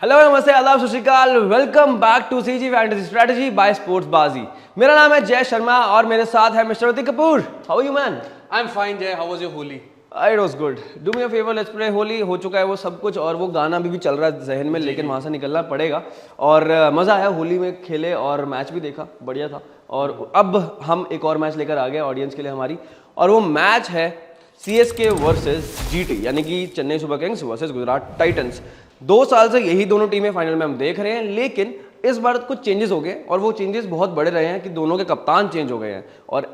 Hello नमस्ते आदाब Sat Sri Akal, welcome back to CG fantasy strategy by sports Baazi. मेरा नाम है जय शर्मा और मेरे साथ है mister Ritik Kapoor. How are you man? I am fine Jai, how was your Holi? It was good. Do me a favour, let's play Holi. हो चुका है वो सब कुछ और वो गाना भी चल रहा है जहन में, लेकिन वहां से निकलना पड़ेगा। और मजा आया, होली में खेले और मैच भी देखा, बढ़िया था। और अब हम एक और मैच लेकर आ गए ऑडियंस के लिए हमारी, और वो मैच है CSK वर्सेस GT, यानी कि Chennai super Kings versus Gujarat titans. 2 साल से यही दोनों टीमें फाइनल में हम देख रहे हैं, लेकिन इस बार कुछ चेंजेस हो गए और वो चेंजेस बहुत बड़े रहे हैं कि दोनों के कप्तान चेंज हो गए हैं। और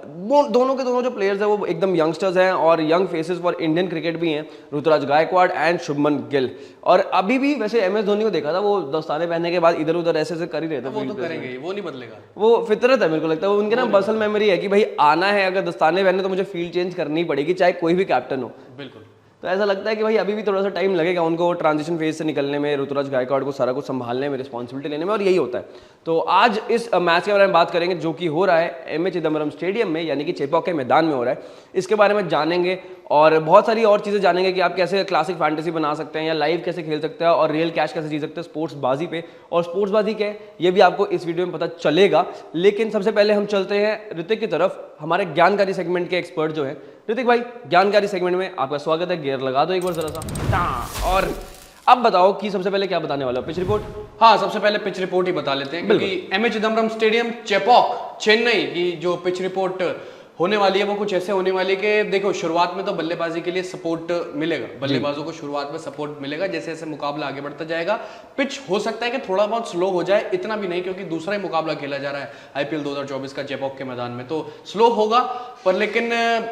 दोनों के दोनों जो प्लेयर्स हैं वो एकदम यंगस्टर्स हैं और young faces for Indian cricket भी हैं, ऋतुराज गायकवाड़ एंड शुभमन गिल। और अभी भी वैसे MS धोनी को देखा था, वो दस्ताने पहनने के बाद इधर उधर ऐसे कर ही रहे थे। वो तो करेंगे, वो नहीं बदलेगा, वो फितरत है, मेरे को लगता है। वो उनके ना मसल मेमोरी है कि भाई आना है, अगर दस्ताने पहने तो मुझे फील्ड चेंज करनी पड़ेगी, चाहे कोई भी कैप्टन हो। बिल्कुल। तो ऐसा लगता है कि भाई अभी भी थोड़ा सा टाइम लगेगा उनको ट्रांजिशन फेज से निकलने में, ऋतुराज गायकवाड़ को सारा कुछ संभालने में, रिस्पॉन्सिबिलिटी लेने में, और यही होता है। तो आज इस मैच के बारे में बात करेंगे जो कि हो रहा है MS चिदम्बरम स्टेडियम में, यानी कि चेपॉक के मैदान में हो रहा है। इसके बारे में जानेंगे और बहुत सारी और चीज़ें जानेंगे कि आप कैसे क्लासिक फैंटेसी बना सकते हैं या लाइव कैसे खेल सकते हैं और रियल कैश कैसे जीत सकते हैं स्पोर्ट्स बाजी पे। और स्पोर्ट्स बाजी क्या है ये भी आपको इस वीडियो में पता चलेगा। लेकिन सबसे पहले हम चलते हैं ऋतिक की तरफ, हमारे ज्ञानकारी सेगमेंट के एक्सपर्ट जो है। ऋतिक भाई, ज्ञानकारी सेगमेंट में आपका स्वागत है। गियर लगा दो एक बार जरा सा। और अब बताओ कि सबसे पहले क्या बताने वाला हो? Pitch report? हाँ, सबसे पहले पिच रिपोर्ट ही बता लेते हैं, क्योंकि MS चिदम्बरम स्टेडियम चेपॉक चेन्नई की जो पिच रिपोर्ट होने वाली है वो कुछ ऐसे होने वाली है कि देखो, शुरुआत में तो बल्लेबाजी के लिए सपोर्ट मिलेगा, बल्लेबाजों को शुरुआत में सपोर्ट मिलेगा। जैसे जैसे मुकाबला आगे बढ़ता जाएगा पिच हो सकता है कि थोड़ा बहुत स्लो हो जाए, इतना भी नहीं, क्योंकि दूसरा ही मुकाबला खेला जा रहा है IPL 2024 का चेपॉक के मैदान में, तो स्लो होगा। पर लेकिन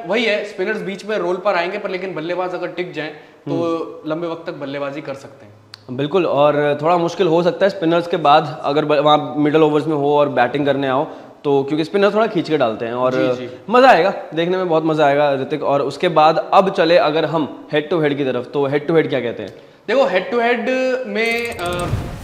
वही है, स्पिनर्स बीच में रोल पर आएंगे, पर लेकिन बल्लेबाज अगर टिक जाए तो लंबे वक्त तक बल्लेबाजी कर सकते हैं। बिल्कुल। और थोड़ा मुश्किल हो सकता है स्पिनर्स के बाद अगर वहाँ मिडल ओवर्स में हो और बैटिंग करने आओ तो, क्योंकि स्पिनर थोड़ा खींच के डालते हैं और मजा आएगा देखने में, बहुत मजा आएगा ऋतिक। और उसके बाद अब चले अगर हम हेड टू हेड की तरफ, तो हेड टू हेड क्या कहते हैं? देखो, हेड टू हेड में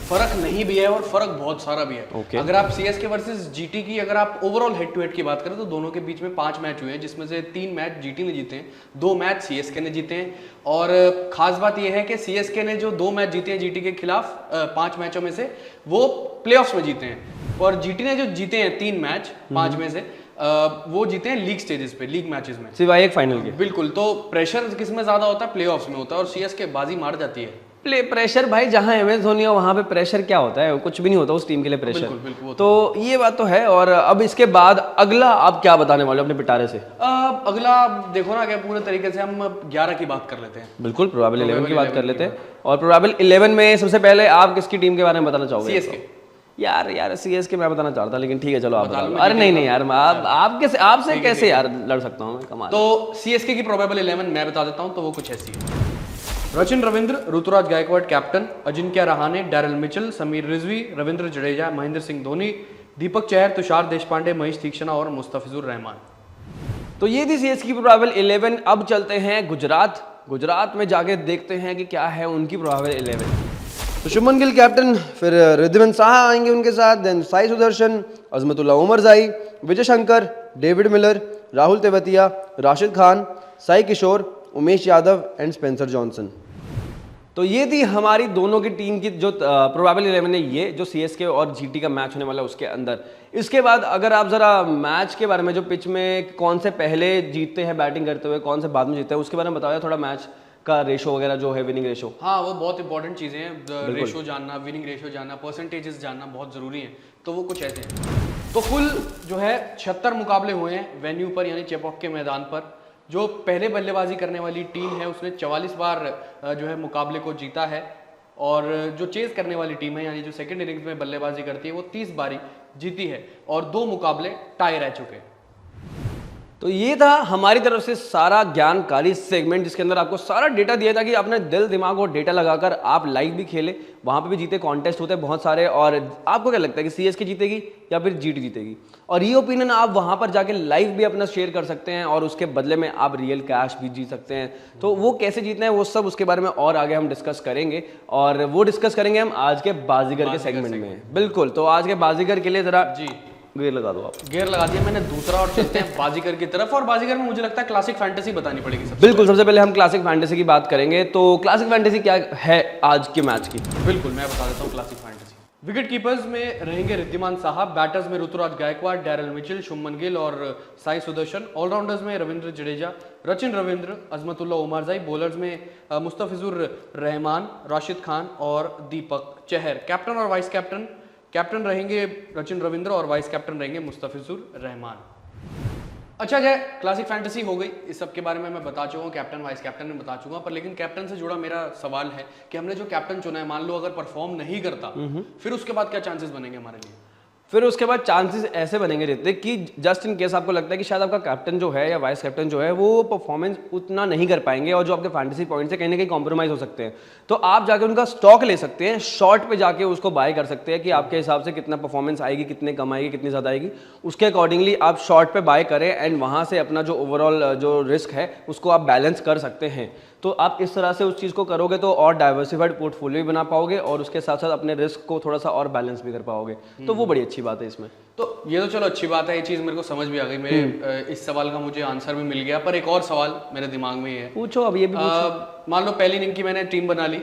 फर्क नहीं भी है और फर्क बहुत सारा भी है। अगर आप CSK वर्सेस GT की अगर आप ओवरऑल हेड टू हेड की बात करें तो दोनों के बीच में 5 मैच हुए हैं, जिसमें से 3 मैच GT ने जीते हैं, 2 मैच CSK ने जीते हैं। और खास बात यह है कि CSK ने जो 2 मैच जीते हैं GT के खिलाफ 5 मैचों में से, वो प्लेऑफ्स में जीते हैं। और GT ने जो जीते हैं 3 मैच 5 में से, वो जीते हैं लीग स्टेजेस पे, लीग मैचेस में, सिवाय एक फाइनल के। बिल्कुल। तो प्रेशर किस में ज्यादा होता है? प्लेऑफ्स में होता है, और CSK बाजी मार जाती है। प्रेशर भाई, जहां MS धोनी हो वहां पे प्रेशर क्या होता है? कुछ भी नहीं होता उस टीम के लिए प्रेशर। बिल्कुल, बिल्कुल, तो ये बात तो है। और अब इसके बाद अगला आप क्या बताने वाले हो अपने पिटारे से? अगला देखो ना, क्या पूरे तरीके से हम 11 की बात कर लेते हैं। बिल्कुल, प्रोबेबल 11 की बात कर लेते हैं। और प्रोबेबल 11 में सबसे पहले आप किसकी टीम के बारे में बताना चाहोगे? CSK। यार CSK मैं बताना चाहता, लेकिन ठीक है चलो आप बता लो। अरे नहीं यार, आपसे कैसे यार लड़ सकता हूँ मैं, कमाल। तो CSK की प्रोबेबल 11 मैं बता देता हूँ, तो वो कुछ ऐसी है। Rachin Ravindra, Ruturaj Gaikwad captain, Ajinkya Rahane, Daryl Mitchell, Sameer Rizvi, Ravindra Jadeja, Mahendra Singh Dhoni, Deepak Chahar, Tushar Deshpande, Maheesh Theekshana और मुस्तफिजुर रहमान। तो ये थी CSK की प्रोबेबल 11। अब चलते हैं गुजरात में जाके देखते हैं कि क्या है उनकी प्रोबेबल 11। तो शुभमन गिल कैप्टन, फिर रिद्धिमान साहा आएंगे उनके साथ, then Sai Sudharsan, Azmatullah Omarzai, Vijay Shankar, David Miller, Rahul Tewatia, Rashid Khan, Sai Kishore, Umesh Yadav and Spencer Johnson. तो ये थी हमारी दोनों की टीम की जो प्रोबेबल 11 है, ये जो CSK और GT का मैच होने वाला है उसके अंदर। इसके बाद अगर आप जरा मैच के बारे में, जो पिच में कौन से पहले जीतते हैं बैटिंग करते हुए, कौन से बाद में जीतते हैं, उसके बारे में बताओ थोड़ा। मैच का रेशो वगैरह जो है, विनिंग रेशो। हाँ, वो बहुत इंपॉर्टेंट चीजें हैं, रेशो जानना, विनिंग रेशो जानना, परसेंटेजेस जानना बहुत जरूरी है। तो वो कुछ ऐसे हैं। तो कुल जो है 76 मुकाबले हुए हैं वेन्यू पर, यानी चेपॉक के मैदान पर। जो पहले बल्लेबाजी करने वाली टीम है उसने 44 बार जो है मुकाबले को जीता है, और जो चेज करने वाली टीम है, यानी जो सेकंड इनिंग्स में बल्लेबाजी करती है, वो 30 बारी जीती है, और 2 मुकाबले टाई रह चुके हैं। तो ये था हमारी तरफ से सारा ज्ञानकारी सेगमेंट, जिसके अंदर आपको सारा डेटा दिया था कि अपने दिल दिमाग और डेटा लगाकर आप लाइव भी खेले, वहां पे भी जीते, कॉन्टेस्ट होते हैं बहुत सारे। और आपको क्या लगता है कि CSK जीतेगी या फिर GT जीतेगी? और ये ओपिनियन आप वहां पर जाके लाइव भी अपना शेयर कर सकते हैं, और उसके बदले में आप रियल कैश भी जीत सकते हैं। तो वो कैसे जीतना है वो सब, उसके बारे में और आगे हम डिस्कस करेंगे, और वो डिस्कस करेंगे हम आज के बाजीगर के सेगमेंट में। बिल्कुल। तो आज के बाजीगर के लिए जरा गियर लगा दो आप। गियर लगा दिया मैंने दूसरा, और चलते हैं बाजीगर की तरफ। और बाजीगर में मुझे लगता है क्लासिक फैंटेसी बतानी पड़ेगी सबसे बिल्कुल, सबसे पहले हम क्लासिक फैंटेसी की बात करेंगे। तो क्लासिक फैंटेसी क्या है आज के मैच की? बिल्कुल, मैं बता देता हूँ क्लासिक फैंटेसी। विकेट कीपर्स में रहेंगे रिद्धिमान साहा, बैटर्स में ऋतुराज गायकवाड़, डैरल मिचेल, शुभमन गिल और साई सुदर्शन, ऑलराउंडर्स में रविंद्र जडेजा, रचिन रविंद्र, अजमतुल्ला उमरजाई, बॉलर्स में मुस्तफिजुर रहमान, राशिद खान और दीपक चहर। कैप्टन और वाइस कैप्टन, कैप्टन रहेंगे रचिन रविंद्र और वाइस कैप्टन रहेंगे मुस्तफिजुर रहमान। अच्छा जय, क्लासिक फैंटेसी हो गई, इस सब के बारे में मैं बता चुका हूँ, कैप्टन वाइस कैप्टन में बता चुका हूँ, पर लेकिन कैप्टन से जुड़ा मेरा सवाल है कि हमने जो कैप्टन चुना है, मान लो अगर परफॉर्म नहीं करता, फिर उसके बाद क्या चांसेस बनेंगे हमारे लिए? फिर उसके बाद चांसेस ऐसे बनेंगे ऋतिक कि जस्ट इन केस आपको लगता है कि शायद आपका कैप्टन जो है या वाइस कैप्टन जो है वो परफॉर्मेंस उतना नहीं कर पाएंगे और जो आपके फैंटेसी पॉइंट्स है कहीं ना कहीं कॉम्प्रोमाइज हो सकते हैं, तो आप जाके उनका स्टॉक ले सकते हैं, शॉर्ट पे जाके उसको बाय कर सकते हैं कि आपके हिसाब से कितना परफॉर्मेंस आएगी, कितने कम आएगी, कितनी ज़्यादा आएगी, उसके अकॉर्डिंगली आप शॉर्ट पे बाय करें एंड वहाँ से अपना जो ओवरऑल जो रिस्क है उसको आप बैलेंस कर सकते हैं। तो आप इस तरह से उस चीज़ को करोगे तो और डाइवर्सिफाइड पोर्टफोलियो भी बना पाओगे और उसके साथ साथ अपने रिस्क को थोड़ा सा और बैलेंस भी कर पाओगे, तो वो बड़ी अच्छी बात है इसमें। तो ये तो चलो अच्छी बात है, ये चीज़ मेरे को समझ भी आ गई, मेरे इस सवाल का मुझे आंसर भी मिल गया, पर एक और सवाल मेरे दिमाग में ये है। पूछो, अब ये भी पूछो। मान लो पहली इनिंग की मैंने टीम बना ली,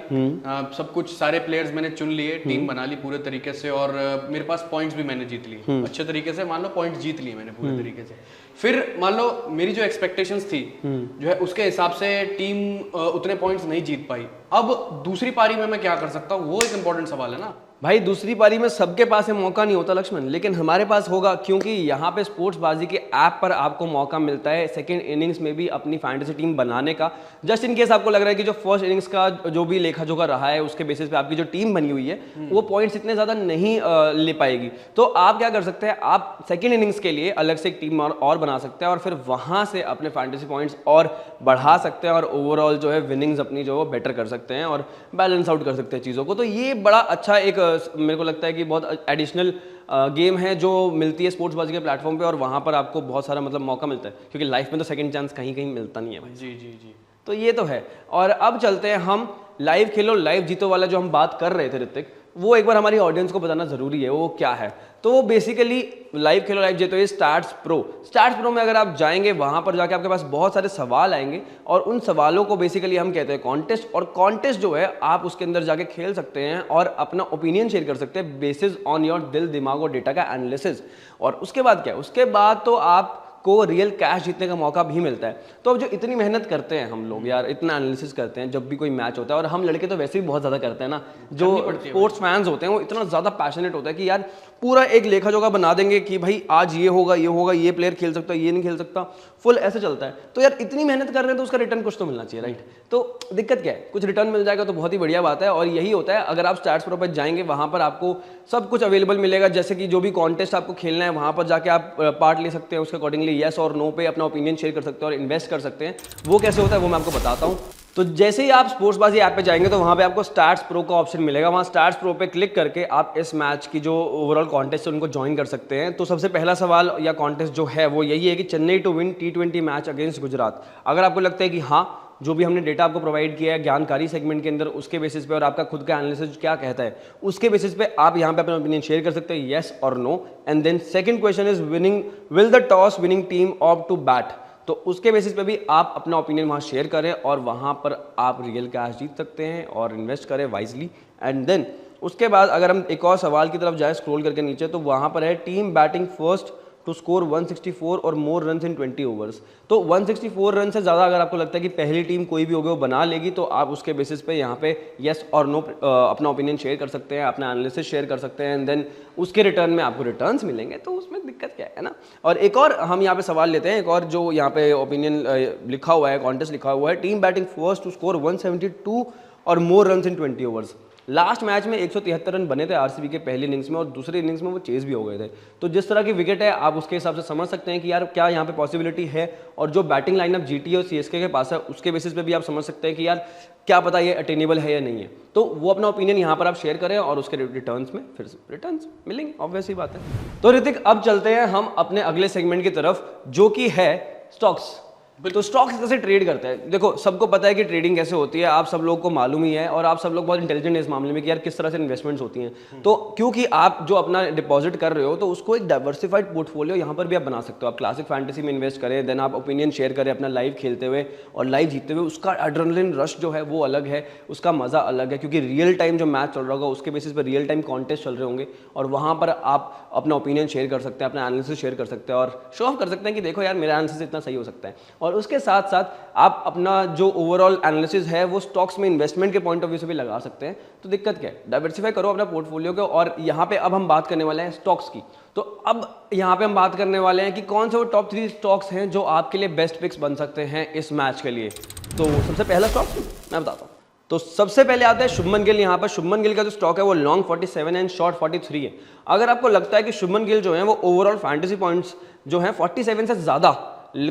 सब कुछ सारे प्लेयर्स मैंने चुन लिए, टीम बना ली पूरे तरीके से, और मेरे पास पॉइंट्स भी मैंने जीत लिए अच्छे तरीके से, मान लो पॉइंट्स जीत लिए मैंने पूरे तरीके से। फिर मान लो मेरी जो एक्सपेक्टेशंस थी जो है उसके हिसाब से टीम उतने पॉइंट्स नहीं जीत पाई, अब दूसरी पारी में मैं क्या कर सकता हूँ, वो एक इंपॉर्टेंट सवाल है ना भाई। दूसरी पारी में सबके पास ये मौका नहीं होता लक्ष्मण, लेकिन हमारे पास होगा, क्योंकि यहाँ पे स्पोर्ट्स बाजी के ऐप पर आपको मौका मिलता है सेकंड इनिंग्स में भी अपनी फैंटेसी टीम बनाने का। जस्ट इन केस आपको लग रहा है कि जो फर्स्ट इनिंग्स का जो भी लेखा जोखा रहा है उसके बेसिस पे आपकी जो टीम बनी हुई है वो पॉइंट्स इतने ज़्यादा नहीं ले पाएगी, तो आप क्या कर सकते हैं, आप सेकेंड इनिंग्स के लिए अलग से एक टीम और बना सकते हैं और फिर वहाँ से अपने फैंटेसी पॉइंट्स और बढ़ा सकते हैं और ओवरऑल जो है विनिंग्स अपनी जो बेटर कर सकते हैं और बैलेंस आउट कर सकते हैं चीज़ों को। तो ये बड़ा अच्छा एक मेरे को लगता है कि बहुत एडिशनल गेम है जो मिलती है स्पोर्ट्स बाजी के प्लेटफॉर्म पे, और वहाँ पर आपको बहुत सारा मतलब मौका मिलता है, क्योंकि लाइफ में तो सेकंड चांस कहीं कहीं मिलता नहीं है भाई। जी जी जी, तो ये तो है। और अब चलते हैं हम लाइव खेलो लाइव जीतो वाला जो हम बात कर रहे थे ऋतिक, वो एक बार हमारी ऑडियंस को बताना जरूरी है वो क्या है। तो वो बेसिकली लाइव खेलो लाइव जीतो ये स्टार्स प्रो में अगर आप जाएंगे वहां पर जाके आपके पास बहुत सारे सवाल आएंगे और उन सवालों को बेसिकली हम कहते हैं कॉन्टेस्ट, और कॉन्टेस्ट जो है आप उसके अंदर जाके खेल सकते हैं और अपना ओपिनियन शेयर कर सकते हैं बेसिस ऑन योर दिल दिमाग और डेटा का एनालिसिस। और उसके बाद क्या है, उसके बाद तो आप को रियल कैश जीतने का मौका भी मिलता है। तो अब जो इतनी मेहनत करते हैं हम लोग यार, इतना एनालिसिस करते हैं जब भी कोई मैच होता है, और हम लड़के तो वैसे भी बहुत ज़्यादा करते हैं ना, जो स्पोर्ट्स फैंस होते हैं वो इतना ज़्यादा पैशनेट होता है कि यार पूरा एक लेखा जोखा बना देंगे कि भाई आज ये होगा ये प्लेयर खेल सकता है, ये नहीं खेल सकता, फुल ऐसे चलता है। तो यार इतनी मेहनत कर रहे हैं तो उसका रिटर्न कुछ तो मिलना चाहिए, राइट? तो दिक्कत क्या है, कुछ रिटर्न मिल जाएगा तो बहुत ही बढ़िया बात है। और यही होता है, अगर आप स्टार्स प्रो पर जाएंगे वहाँ पर आपको सब कुछ अवेलेबल मिलेगा, जैसे कि जो भी कॉन्टेस्ट आपको खेलना है वहाँ पर जाके आप पार्ट ले सकते हैं, उसके अकॉर्डिंगली येस और नो पे अपना ओपिनियन शेयर कर सकते हैं और इन्वेस्ट कर सकते हैं। वो कैसे होता है वो मैं आपको बताता हूँ। तो जैसे ही आप स्पोर्ट्स बाजी ऐप पे जाएंगे तो वहाँ पे आपको स्टार्स प्रो का ऑप्शन मिलेगा, वहाँ स्टार्स प्रो पे क्लिक करके आप इस मैच की जो ओवरऑल कॉन्टेस्ट है उनको ज्वाइन कर सकते हैं। तो सबसे पहला सवाल या कॉन्टेस्ट जो है वो यही है कि Chennai to win T20 match against Gujarat. अगर आपको लगता है कि हाँ जो भी हमने डेटा आपको प्रोवाइड किया है ज्ञानकारी सेगमेंट के अंदर उसके बेसिस पे और आपका खुद का एनालिसिस क्या कहता है उसके बेसिस पे आप यहाँ पे अपना ओपिनियन शेयर कर सकते हैं, येस और no. And then second question is will the toss winning team opt to bat. तो उसके बेसिस पे भी आप अपना ओपिनियन वहाँ शेयर करें और वहाँ पर आप रियल कैश जीत सकते हैं और इन्वेस्ट करें वाइजली। एंड देन उसके बाद अगर हम एक और सवाल की तरफ जाए स्क्रॉल करके नीचे, तो वहाँ पर है team batting first to score 164 or more run in 20 overs. तो 164 रन से ज़्यादा अगर आपको लगता है कि पहली टीम कोई भी होगी वो बना लेगी तो आप उसके बेसिस पे यहाँ पे येस और नो अपना ओपिनियन शेयर कर सकते हैं, अपना एनालिसिस शेयर कर सकते हैं। एंड देन उसके रिटर्न में आपको रिटर्न्स मिलेंगे, तो उसमें दिक्कत क्या है ना। और एक और हम यहाँ पे सवाल लेते हैं, एक और जो यहाँ पे ओपिनियन लिखा हुआ है, कॉन्टेस्ट लिखा हुआ है, team batting first to score 172 or more run in 20 overs. Last match में 173 रन बने थे आरसीबी के पहले इनिंग्स में और दूसरे इनिंग्स में वो चेज भी हो गए थे। तो जिस तरह की विकेट है आप उसके हिसाब से समझ सकते हैं कि यार क्या यहाँ पे पॉसिबिलिटी है, और जो बैटिंग लाइनअप जीटी और सीएसके के पास है उसके बेसिस पे भी आप समझ सकते हैं कि यार क्या पता ये अटेनेबल है या नहीं है। तो वो अपना ओपिनियन यहाँ पर आप शेयर करें और उसके रिटर्न्स में फिर रिटर्न्स मिलेंगे, ऑब्वियस ही बात है। तो ऋतिक अब चलते हैं हम अपने अगले सेगमेंट की तरफ जो कि है स्टॉक्स। तो स्टॉक्स कैसे ट्रेड करते हैं, देखो सबको पता है कि ट्रेडिंग कैसे होती है, आप सब लोग को मालूम ही है और आप सब लोग बहुत इंटेलिजेंट है इस मामले में कि यार किस तरह से इन्वेस्टमेंट्स होती हैं। तो क्योंकि आप जो अपना डिपॉजिट कर रहे हो तो उसको एक डाइवर्सिफाइड पोर्टफोलियो यहाँ पर भी आप बना सकते हो। आप क्लासिक फैंटेसी में इन्वेस्ट करें, देन आप ओपिनियन शेयर करें अपना लाइव खेलते हुए और लाइव जीतते हुए, उसका एड्रेनलिन रश जो है वो अलग है, उसका मज़ा अलग है, क्योंकि रियल टाइम जो मैच चल रहा होगा उसके बेसिस पर रियल टाइम कॉन्टेस्ट चल रहे होंगे और वहाँ पर आप अपना ओपिनियन शेयर कर सकते हैं, अपना एनालिसिस शेयर कर सकते हैं और शो ऑफ कर सकते हैं कि देखो यार मेरा एनालिसिस इतना सही हो सकता है। और उसके साथ साथ आप अपना जो ओवरऑल एनालिसिस है वो स्टॉक्स में इन्वेस्टमेंट के पॉइंट ऑफ व्यू से भी लगा सकते हैं। तो दिक्कत क्या है, डाइवर्सिफाई करो अपना पोर्टफोलियो को। और यहाँ पे अब हम बात करने वाले हैं स्टॉक्स की। तो अब यहाँ पे हम बात करने वाले हैं कि कौन से वो टॉप 3 स्टॉक्स हैं जो आपके लिए बेस्ट पिक्स बन सकते हैं इस मैच के लिए। तो सबसे पहला स्टॉक मैं बताता हूँ। तो सबसे पहले आता है शुभमन गिल। यहाँ पर शुभमन गिल का जो स्टॉक है वो लॉन्ग 47 एंड शॉर्ट 43 है। अगर आपको लगता है कि शुभमन गिल जो है वो ओवरऑल फैंटेसी पॉइंट्स जो है 47 से ज़्यादा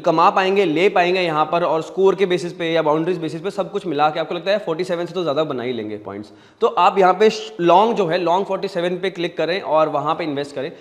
कमा पाएंगे, ले पाएंगे यहाँ पर, और स्कोर के बेसिस पे या बाउंड्रीज बेसिस पे सब कुछ मिला के आपको लगता है 47 से तो ज़्यादा बना ही लेंगे पॉइंट्स, तो आप यहाँ पे लॉन्ग जो है लॉन्ग 47 पे क्लिक करें और वहाँ पे इन्वेस्ट करें।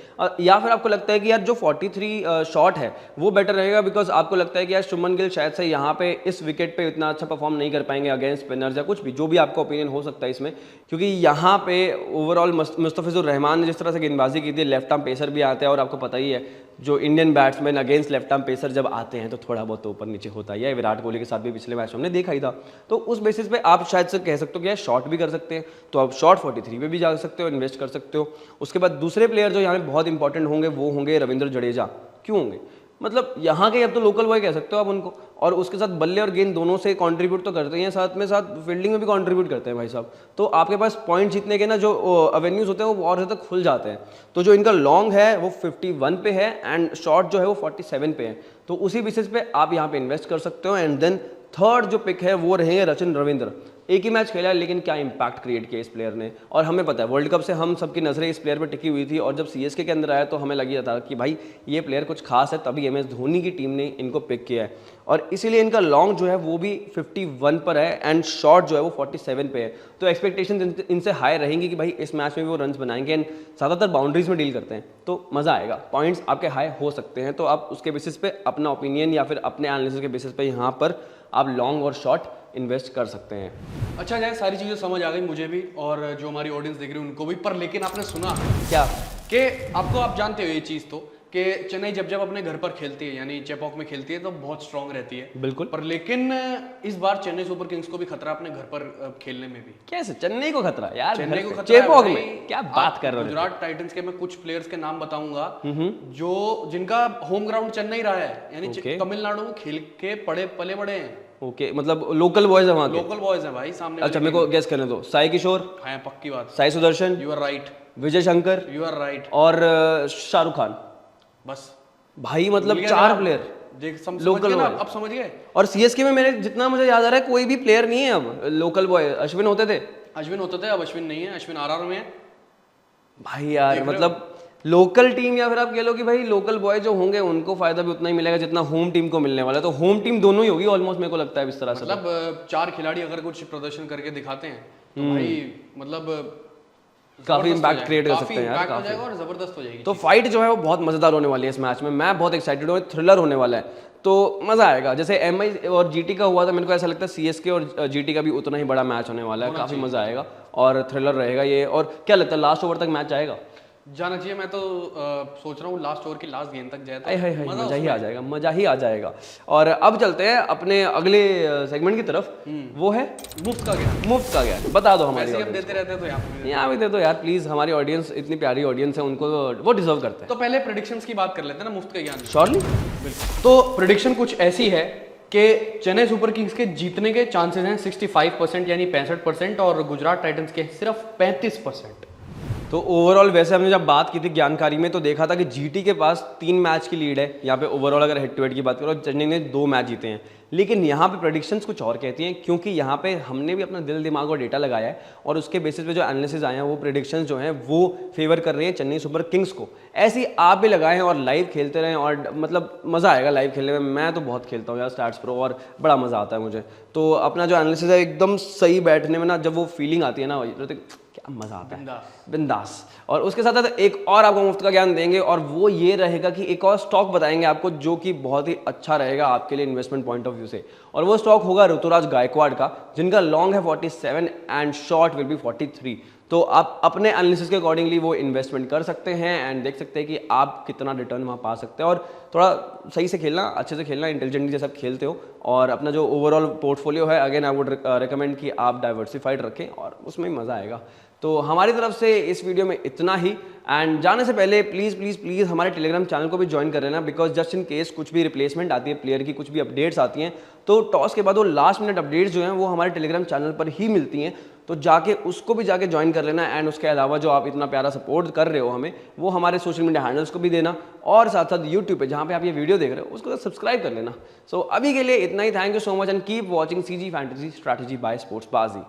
या फिर आपको लगता है कि यार जो 43 शॉट है वो बेटर रहेगा, बिकॉज आपको लगता है कि यार शुभमन गिल शायद से यहाँ पे इस विकेट पे इतना अच्छा परफॉर्म नहीं कर पाएंगे अगेंस्ट स्पिनर्स या कुछ भी, जो भी आपका ओपिनियन हो सकता है इसमें, क्योंकि यहाँ पे ओवरऑल मुस्तफिजुर रहमान ने जिस तरह से गेंदबाजी की थी, लेफ्ट आर्म पेसर भी आते हैं और आपको पता ही है जो Indian batsman against left arm pacer जब आते हैं तो थोड़ा बहुत तो ऊपर नीचे होता ही है। विराट कोहली के साथ भी पिछले मैच में हमने देखा ही था। तो उस बेसिस पे आप शायद से कह सकते हो कि यार शॉर्ट भी कर सकते हैं, तो आप शॉर्ट 43 पे भी जा सकते हो, इन्वेस्ट कर सकते हो। उसके बाद दूसरे प्लेयर जो यहाँ पे बहुत इंपॉर्टेंट होंगे वो होंगे रविंद्र जडेजा। क्यों होंगे, मतलब यहाँ के अब तो लोकल बॉय कह सकते हो आप उनको, और उसके साथ बल्ले और गेंद दोनों से कंट्रीब्यूट तो करते हैं, साथ में साथ फील्डिंग में भी कंट्रीब्यूट करते हैं भाई साहब। तो आपके पास पॉइंट जीतने के ना जो एवेन्यूज होते हैं वो और ज़्यादा खुल जाते हैं। तो जो इनका लॉन्ग है वो 51 पे है एंड शॉर्ट जो है वो 47 पे है, तो उसी बेसिस पे आप यहाँ पे इन्वेस्ट कर सकते हो। एंड देन थर्ड जो पिक है वो रहेंगे रचिन रविंद्र। एक ही मैच खेला है लेकिन क्या इंपैक्ट क्रिएट किया इस प्लेयर ने, और हमें पता है वर्ल्ड कप से हम सबकी नजरें इस प्लेयर पर टिकी हुई थी, और जब सीएसके के अंदर आया तो हमें लगी था कि भाई ये प्लेयर कुछ खास है, तभी एमएस धोनी की टीम ने इनको पिक किया है। और इसीलिए इनका लॉन्ग जो है वो भी 51 पर है एंड शॉर्ट जो है वो 47 पे है। तो एक्सपेक्टेशन इनसे हाई रहेंगी कि भाई इस मैच में भी वो रन्स बनाएंगे एंड ज़्यादातर बाउंड्रीज में डील करते हैं, तो मज़ा आएगा, पॉइंट्स आपके हाई हो सकते हैं। तो आप उसके बेसिस पे अपना ओपिनियन या फिर अपने एनालिसिस के बेसिस पे यहाँ पर आप लॉन्ग और शॉर्ट इन्वेस्ट कर सकते हैं। अच्छा जाए, सारी चीज़ें समझ आ गई मुझे भी और जो हमारी ऑडियंस देख रही है उनको भी, पर लेकिन आपने सुना क्या कि आपको, आप जानते हो ये चीज़ तो कि चेन्नई जब अपने घर पर खेलती है यानी चेपॉक में खेलती है तो बहुत स्ट्रांग रहती है, बिल्कुल, पर लेकिन इस बार चेन्नई सुपर किंग्स को भी खतरा अपने घर पर खेलने में भी। कैसे चेन्नई को खतरा यार, चेन्नई को खतरा चेपॉक है में क्या बात कर रहे हो। गुजरात टाइटंस के मैं कुछ प्लेयर्स के नाम बताऊंगा जो जिनका होम ग्राउंड चेन्नई रहा है, यानी तमिलनाडु में खेल के पड़े पले बड़े हैं। ओके, मतलब लोकल बॉयज है वहाँ के, लोकल बॉयज हैं भाई सामने। अच्छा मेरे को गेस करने दो, साई किशोर, हाँ पक्की बात, Sai Sudharsan, you are right, Vijay Shankar, you are right, और शाहरुख खान। बस भाई मतलब 4 प्लेयर देख लोकल, अब समझ गए। और सीएसके में मेरे जितना मुझे याद आ रहा है कोई भी प्लेयर नहीं है अब लोकल बॉय। अश्विन होते थे, अश्विन होते थे, अब अश्विन नहीं है, अश्विन आरआर में है। भाई यार मतलब लोकल टीम या फिर आप कह लो कि भाई लोकल बॉय जो होंगे उनको फायदा भी उतना ही मिलेगा जितना होम टीम को मिलने वाला है। तो होम टीम दोनों ही होगी ऑलमोस्ट, मेरे को लगता है इस तरह से। मतलब 4 खिलाड़ी अगर कुछ प्रदर्शन करके दिखाते हैं तो भाई मतलब काफी इंपैक्ट क्रिएट कर सकते हैं यार, काफी हो जाएगा और जबरदस्त हो जाएगी। तो फाइट जो है वो बहुत मजेदार होने वाली है इस मैच में, मैं बहुत एक्साइटेड हूँ, थ्रिलर होने वाला है, तो मजा आएगा। जैसे एमआई और जीटी का हुआ था, मेरे को ऐसा लगता है सीएसके और जीटी का भी उतना ही बड़ा मैच होने वाला है, काफी मजा आएगा और थ्रिलर रहेगा ये। और क्या लगता है लास्ट ओवर तक मैच जाएगा? जाना चाहिए, मैं तो सोच रहा हूँ लास्ट ओवर की लास्ट गेंद तक जाए तो मजा ही आ जाएगा, मजा ही आ जाएगा। और अब चलते हैं अपने अगले सेगमेंट की तरफ, वो है मुफ्त का ज्ञान। मुफ्त का ज्ञान, बता दो हमारी हम देते रहते हैं तो यहाँ भी दे दो यार प्लीज, हमारी ऑडियंस इतनी प्यारी ऑडियंस है, उनको वो डिजर्व करते हैं। तो पहले प्रेडिक्शंस की बात कर लेते हैं ना मुफ्त का ज्ञान। श्योरली, बिल्कुल। तो प्रेडिक्शन कुछ ऐसी है कि चेन्नई सुपर किंग्स के जीतने के चांसेस हैं 65% यानी 65%, और गुजरात टाइटंस के सिर्फ 35%। तो ओवरऑल वैसे हमने जब बात की थी जानकारी में तो देखा था कि जीटी के पास 3 मैच की लीड है यहाँ पे ओवरऑल, अगर हेड टू हेड की बात करो चेन्नई ने 2 मैच जीते हैं। लेकिन यहाँ पे प्रेडिक्शंस कुछ और कहती हैं, क्योंकि यहाँ पे हमने भी अपना दिल दिमाग और डेटा लगाया है और उसके बेसिस पे जो एनालिसिस आए हैं वो प्रेडिक्शंस जो हैं वो फेवर कर रही हैं चेन्नई सुपर किंग्स को। ऐसी आप भी लगाएं और लाइव खेलते रहें, और मतलब मज़ा आएगा लाइव खेलने में। मैं तो बहुत खेलता हूँ यार स्टैट्स प्रो और बड़ा मज़ा आता है मुझे। तो अपना जो एनालिसिस है एकदम सही बैठने में ना, जब वो फीलिंग आती है ना क्या मजा आता है, बिंदास। बिंदास। और उसके साथ साथ एक और आपको मुफ्त का ज्ञान देंगे, और वो ये रहेगा कि एक और स्टॉक बताएंगे आपको जो कि बहुत ही अच्छा रहेगा आपके लिए इन्वेस्टमेंट पॉइंट ऑफ व्यू से, और वो स्टॉक होगा ऋतुराज गायकवाड़ का, जिनका लॉन्ग है 47 एंड शॉर्ट विल बी 43। तो आप अपने एनालिसिस के अकॉर्डिंगली वो इन्वेस्टमेंट कर सकते हैं एंड देख सकते हैं कि आप कितना रिटर्न वहाँ पा सकते हैं। और थोड़ा सही से खेलना, अच्छे से खेलना, इंटेलिजेंटली जैसे आप खेलते हो, और अपना जो ओवरऑल पोर्टफोलियो है अगेन आई वुड रिकमेंड कि आप डाइवर्सिफाइड रखें और उसमें ही मज़ा आएगा। तो हमारी तरफ से इस वीडियो में इतना ही, एंड जाने से पहले प्लीज़ प्लीज़ प्लीज़ हमारे टेलीग्राम चैनल को भी ज्वाइन कर लेना, बिकॉज जस्ट इन केस कुछ भी रिप्लेसमेंट आती है प्लेयर की, कुछ भी अपडेट्स आती हैं, तो टॉस के बाद वो लास्ट मिनट अपडेट्स जो हैं वो हमारे टेलीग्राम चैनल पर ही मिलती हैं। तो जाके उसको भी जाके ज्वाइन कर लेना, एंड उसके अलावा जो आप इतना प्यारा सपोर्ट कर रहे हो हमें, वो हमारे सोशल मीडिया हैंडल्स को भी देना, और साथ साथ यूट्यूब पे जहाँ पे आप ये वीडियो देख रहे हो उसको सब्सक्राइब कर लेना। सो अभी के लिए इतना ही। Thank you so much and keep watching CG fantasy strategy by sports बाजी।